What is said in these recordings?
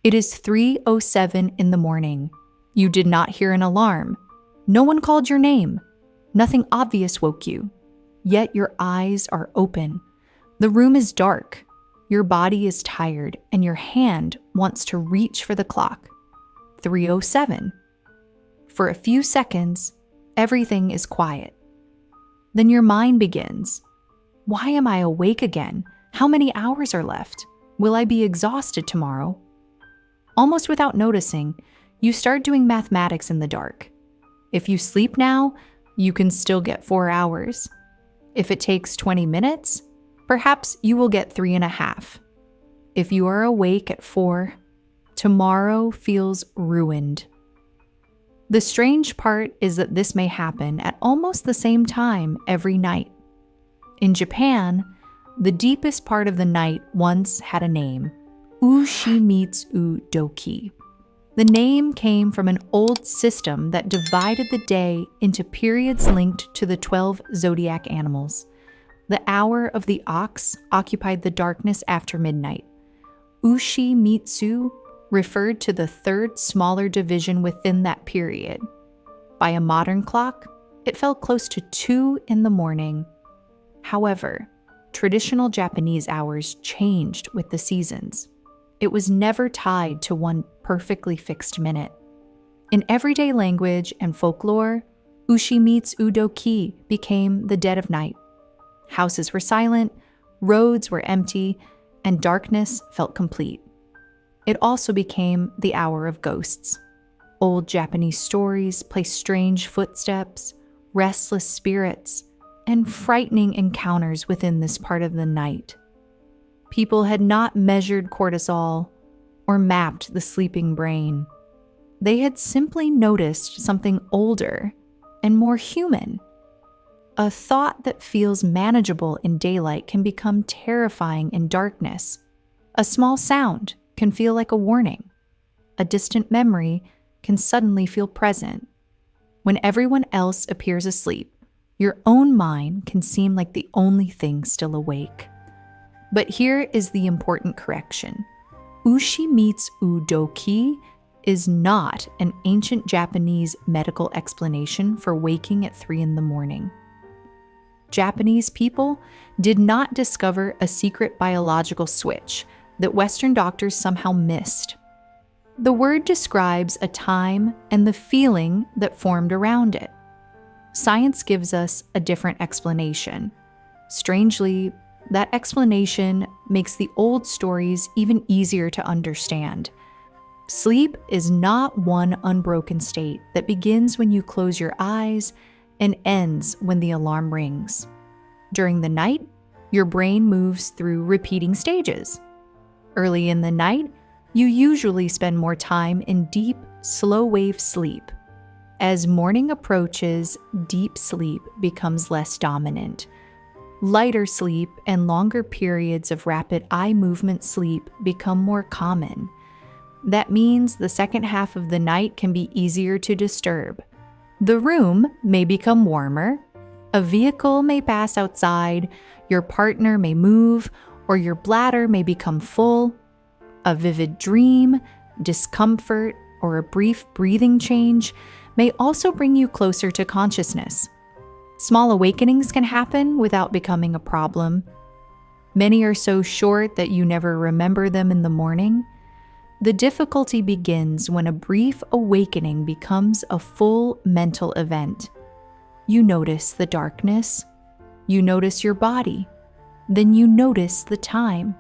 It is 3:07 in the morning. You did not hear an alarm. No one called your name. Nothing obvious woke you. Yet your eyes are open. The room is dark. Your body is tired, and your hand wants to reach for the clock. 3:07. For a few seconds, everything is quiet. Then your mind begins. Why am I awake again? How many hours are left? Will I be exhausted tomorrow? Almost without noticing, you start doing mathematics in the dark. If you sleep now, you can still get 4 hours. If it takes 20 minutes, perhaps you will get 3.5. If you are awake at 4, tomorrow feels ruined. The strange part is that this may happen at almost the same time every night. In Japan, the deepest part of the night once had a name, ushimitsu-doki. The name came from an old system that divided the day into periods linked to the 12 zodiac animals. The hour of the ox occupied the darkness after midnight. Ushimitsu referred to the third smaller division within that period. By a modern clock, it fell close to 2 in the morning. However, traditional Japanese hours changed with the seasons. It was never tied to one perfectly fixed minute. In everyday language and folklore, ushimitsu-doki became the dead of night. Houses were silent, roads were empty, and darkness felt complete. It also became the hour of ghosts. Old Japanese stories place strange footsteps, restless spirits, and frightening encounters within this part of the night. People had not measured cortisol or mapped the sleeping brain. They had simply noticed something older and more human. A thought that feels manageable in daylight can become terrifying in darkness. A small sound can feel like a warning. A distant memory can suddenly feel present. When everyone else appears asleep, your own mind can seem like the only thing still awake. But here is the important correction. Ushimitsu-doki is not an ancient Japanese medical explanation for waking at 3 in the morning. Japanese people did not discover a secret biological switch that Western doctors somehow missed. The word describes a time and the feeling that formed around it. Science gives us a different explanation. Strangely, that explanation makes the old stories even easier to understand. Sleep is not one unbroken state that begins when you close your eyes and ends when the alarm rings. During the night, your brain moves through repeating stages. Early in the night, you usually spend more time in deep, slow-wave sleep. As morning approaches, deep sleep becomes less dominant. Lighter sleep and longer periods of rapid eye movement sleep become more common. That means the second half of the night can be easier to disturb. The room may become warmer, a vehicle may pass outside, your partner may move, or your bladder may become full. A vivid dream, discomfort, or a brief breathing change may also bring you closer to consciousness. Small awakenings can happen without becoming a problem. Many are so short that you never remember them in the morning. The difficulty begins when a brief awakening becomes a full mental event. You notice the darkness, you notice your body, then you notice the time.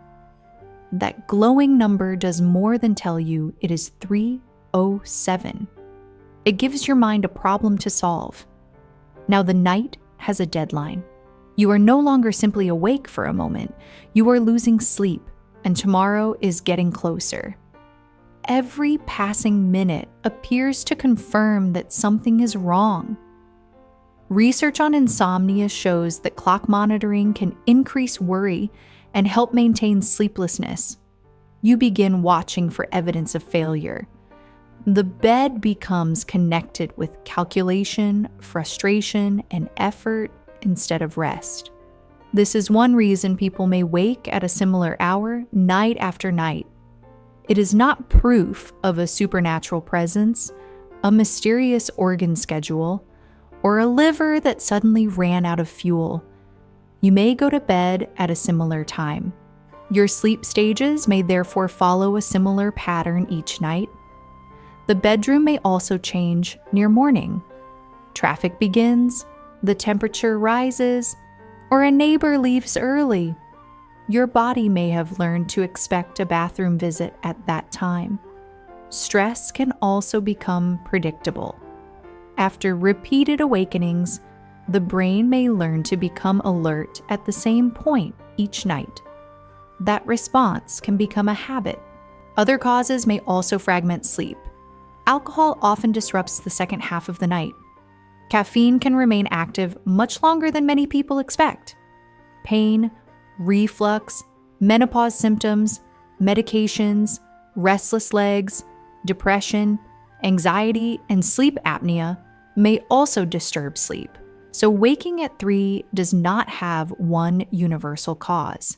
That glowing number does more than tell you it is 3:07. It gives your mind a problem to solve. Now the night has a deadline. You are no longer simply awake for a moment. You are losing sleep, and tomorrow is getting closer. Every passing minute appears to confirm that something is wrong. Research on insomnia shows that clock monitoring can increase worry and help maintain sleeplessness. You begin watching for evidence of failure. The bed becomes connected with calculation, frustration, and effort instead of rest. This is one reason people may wake at a similar hour night after night. It is not proof of a supernatural presence, a mysterious organ schedule, or a liver that suddenly ran out of fuel. You may go to bed at a similar time. Your sleep stages may therefore follow a similar pattern each night. The bedroom may also change near morning. Traffic begins, the temperature rises, or a neighbor leaves early. Your body may have learned to expect a bathroom visit at that time. Stress can also become predictable. After repeated awakenings, the brain may learn to become alert at the same point each night. That response can become a habit. Other causes may also fragment sleep. Alcohol often disrupts the second half of the night. Caffeine can remain active much longer than many people expect. Pain, reflux, menopause symptoms, medications, restless legs, depression, anxiety, and sleep apnea may also disturb sleep. So waking at 3 does not have one universal cause.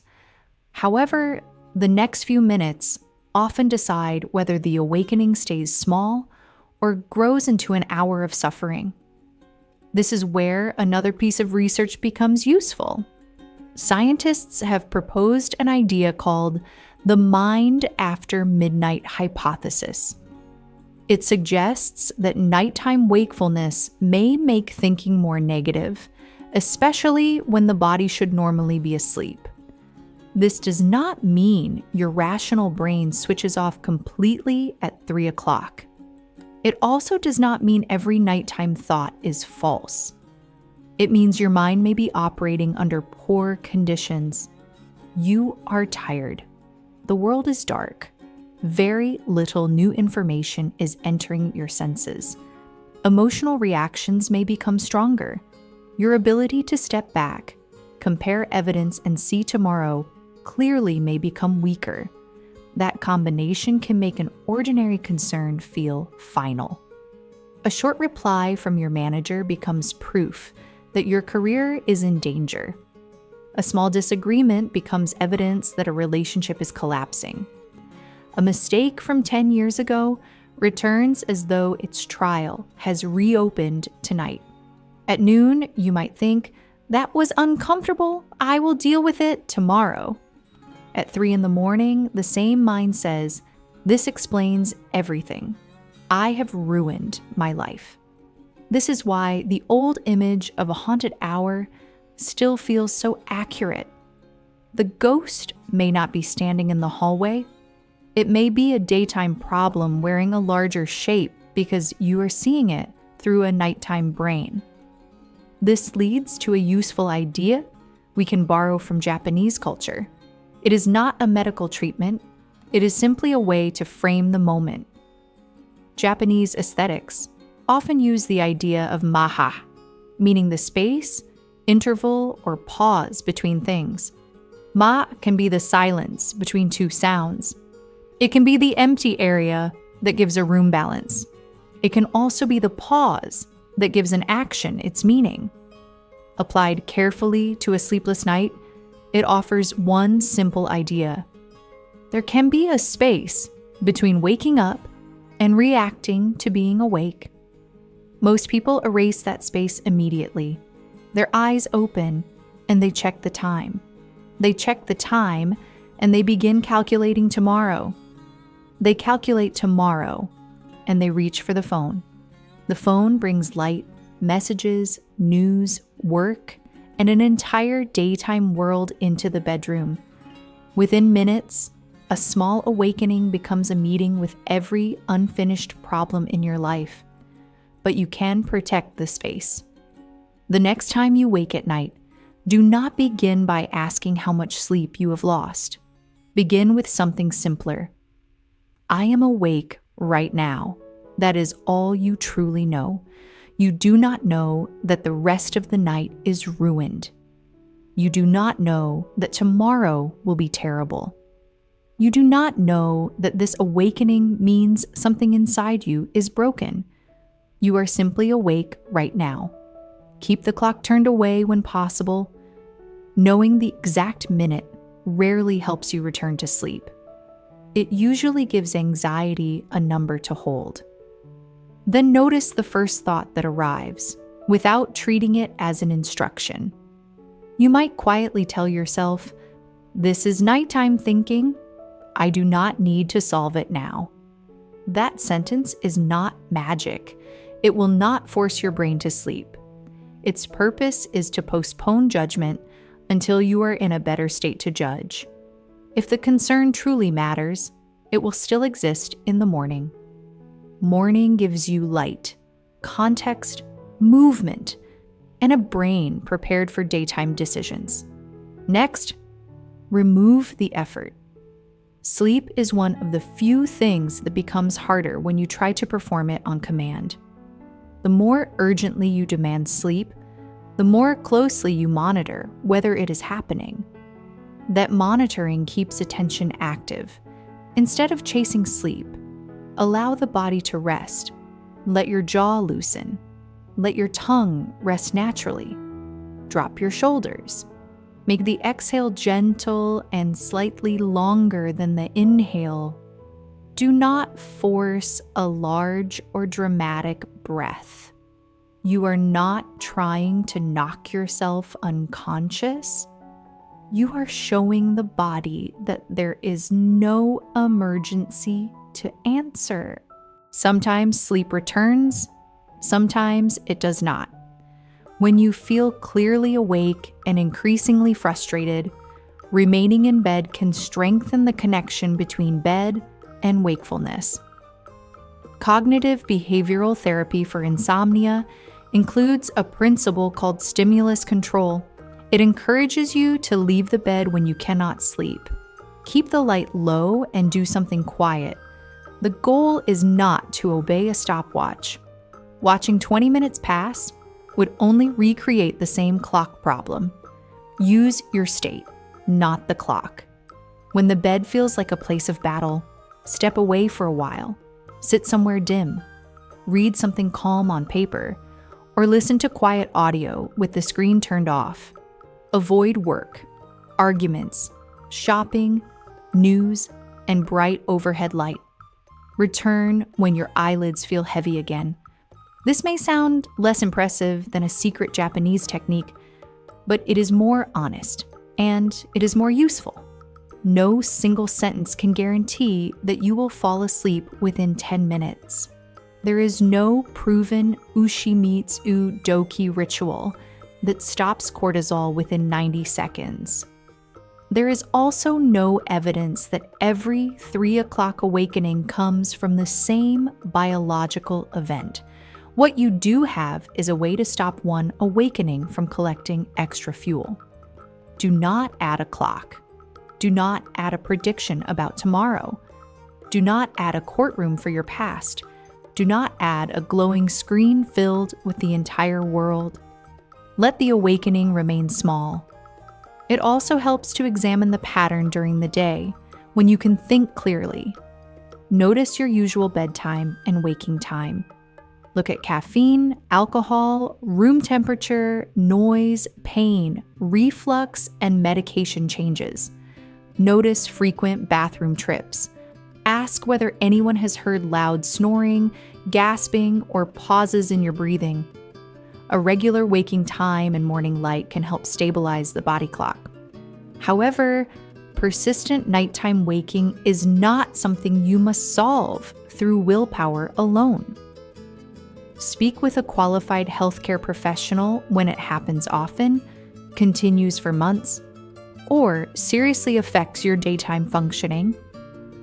However, the next few minutes often decide whether the awakening stays small or grows into an hour of suffering. This is where another piece of research becomes useful. Scientists have proposed an idea called the mind after midnight hypothesis. It suggests that nighttime wakefulness may make thinking more negative, especially when the body should normally be asleep. This does not mean your rational brain switches off completely at 3 o'clock. It also does not mean every nighttime thought is false. It means your mind may be operating under poor conditions. You are tired. The world is dark. Very little new information is entering your senses. Emotional reactions may become stronger. Your ability to step back, compare evidence, and see tomorrow clearly may become weaker. That combination can make an ordinary concern feel final. A short reply from your manager becomes proof that your career is in danger. A small disagreement becomes evidence that a relationship is collapsing. A mistake from 10 years ago returns as though its trial has reopened tonight. At noon, you might think, "That was uncomfortable. I will deal with it tomorrow." At 3 in the morning, the same mind says, "This explains everything. I have ruined my life." This is why the old image of a haunted hour still feels so accurate. The ghost may not be standing in the hallway. It may be a daytime problem wearing a larger shape because you are seeing it through a nighttime brain. This leads to a useful idea we can borrow from Japanese culture. It is not a medical treatment. It is simply a way to frame the moment. Japanese aesthetics often use the idea of maha, meaning the space, interval, or pause between things. Ma can be the silence between two sounds. It can be the empty area that gives a room balance. It can also be the pause that gives an action its meaning. Applied carefully to a sleepless night, it offers one simple idea. There can be a space between waking up and reacting to being awake. Most people erase that space immediately. Their eyes open and they check the time. They check the time and they begin calculating tomorrow. They calculate tomorrow and they reach for the phone. The phone brings light, messages, news, work, and an entire daytime world into the bedroom. Within minutes, a small awakening becomes a meeting with every unfinished problem in your life. But you can protect the space. The next time you wake at night, do not begin by asking how much sleep you have lost. Begin with something simpler. I am awake right now. That is all you truly know. You do not know that the rest of the night is ruined. You do not know that tomorrow will be terrible. You do not know that this awakening means something inside you is broken. You are simply awake right now. Keep the clock turned away when possible. Knowing the exact minute rarely helps you return to sleep. It usually gives anxiety a number to hold. Then notice the first thought that arrives, without treating it as an instruction. You might quietly tell yourself, "This is nighttime thinking. I do not need to solve it now." That sentence is not magic. It will not force your brain to sleep. Its purpose is to postpone judgment until you are in a better state to judge. If the concern truly matters, it will still exist in the morning. Morning gives you light, context, movement, and a brain prepared for daytime decisions. Next, remove the effort. Sleep is one of the few things that becomes harder when you try to perform it on command. The more urgently you demand sleep, the more closely you monitor whether it is happening. That monitoring keeps attention active. Instead of chasing sleep, allow the body to rest. Let your jaw loosen. Let your tongue rest naturally. Drop your shoulders. Make the exhale gentle and slightly longer than the inhale. Do not force a large or dramatic breath. You are not trying to knock yourself unconscious. You are showing the body that there is no emergency to answer. Sometimes sleep returns, sometimes it does not. When you feel clearly awake and increasingly frustrated, remaining in bed can strengthen the connection between bed and wakefulness. Cognitive behavioral therapy for insomnia includes a principle called stimulus control. It encourages you to leave the bed when you cannot sleep. Keep the light low and do something quiet. The goal is not to obey a stopwatch. Watching 20 minutes pass would only recreate the same clock problem. Use your state, not the clock. When the bed feels like a place of battle, step away for a while. Sit somewhere dim. Read something calm on paper, or listen to quiet audio with the screen turned off. Avoid work, arguments, shopping, news, and bright overhead light. Return when your eyelids feel heavy again. This may sound less impressive than a secret Japanese technique, but it is more honest, and it is more useful. No single sentence can guarantee that you will fall asleep within 10 minutes. There is no proven ushimitsu-doki ritual that stops cortisol within 90 seconds. There is also no evidence that every 3 o'clock awakening comes from the same biological event. What you do have is a way to stop one awakening from collecting extra fuel. Do not add a clock. Do not add a prediction about tomorrow. Do not add a courtroom for your past. Do not add a glowing screen filled with the entire world. Let the awakening remain small. It also helps to examine the pattern during the day when you can think clearly. Notice your usual bedtime and waking time. Look at caffeine, alcohol, room temperature, noise, pain, reflux, and medication changes. Notice frequent bathroom trips. Ask whether anyone has heard loud snoring, gasping, or pauses in your breathing. A regular waking time and morning light can help stabilize the body clock. However, persistent nighttime waking is not something you must solve through willpower alone. Speak with a qualified healthcare professional when it happens often, continues for months, or seriously affects your daytime functioning.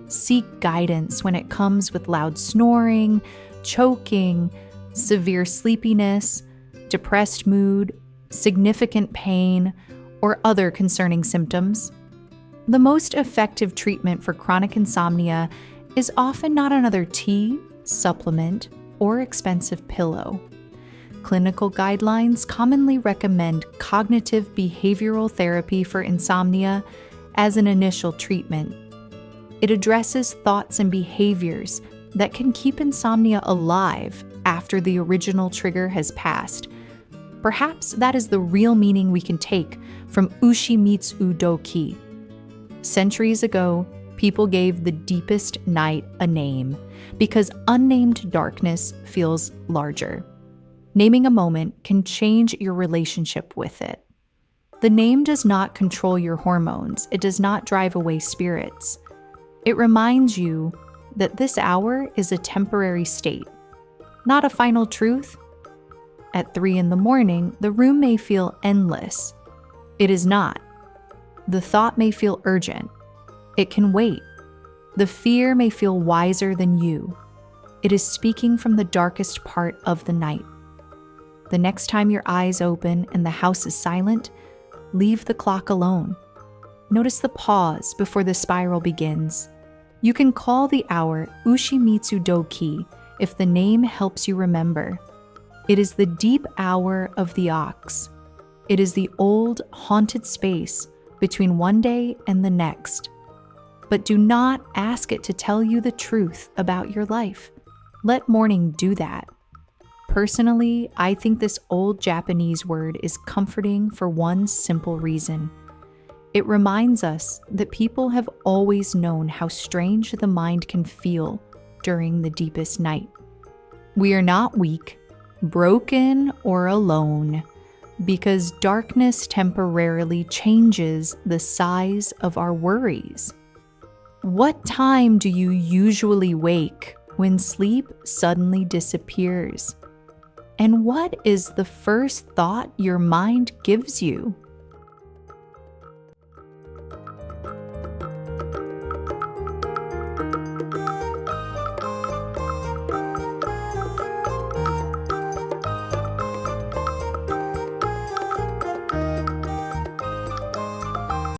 Seek guidance when it comes with loud snoring, choking, severe sleepiness, depressed mood, significant pain, or other concerning symptoms. The most effective treatment for chronic insomnia is often not another tea, supplement, or expensive pillow. Clinical guidelines commonly recommend cognitive behavioral therapy for insomnia as an initial treatment. It addresses thoughts and behaviors that can keep insomnia alive after the original trigger has passed. Perhaps that is the real meaning we can take from ushimitsu-doki. Centuries ago, people gave the deepest night a name because unnamed darkness feels larger. Naming a moment can change your relationship with it. The name does not control your hormones. It does not drive away spirits. It reminds you that this hour is a temporary state, not a final truth. At 3 a.m, the room may feel endless. It is not. The thought may feel urgent. It can wait. The fear may feel wiser than you. It is speaking from the darkest part of the night. The next time your eyes open and the house is silent, leave the clock alone. Notice the pause before the spiral begins. You can call the hour ushimitsu-doki if the name helps you remember. It is the deep hour of the ox. It is the old, haunted space between one day and the next. But do not ask it to tell you the truth about your life. Let morning do that. Personally, I think this old Japanese word is comforting for one simple reason. It reminds us that people have always known how strange the mind can feel during the deepest night. We are not weak, broken, or alone, because darkness temporarily changes the size of our worries. What time do you usually wake when sleep suddenly disappears? And what is the first thought your mind gives you?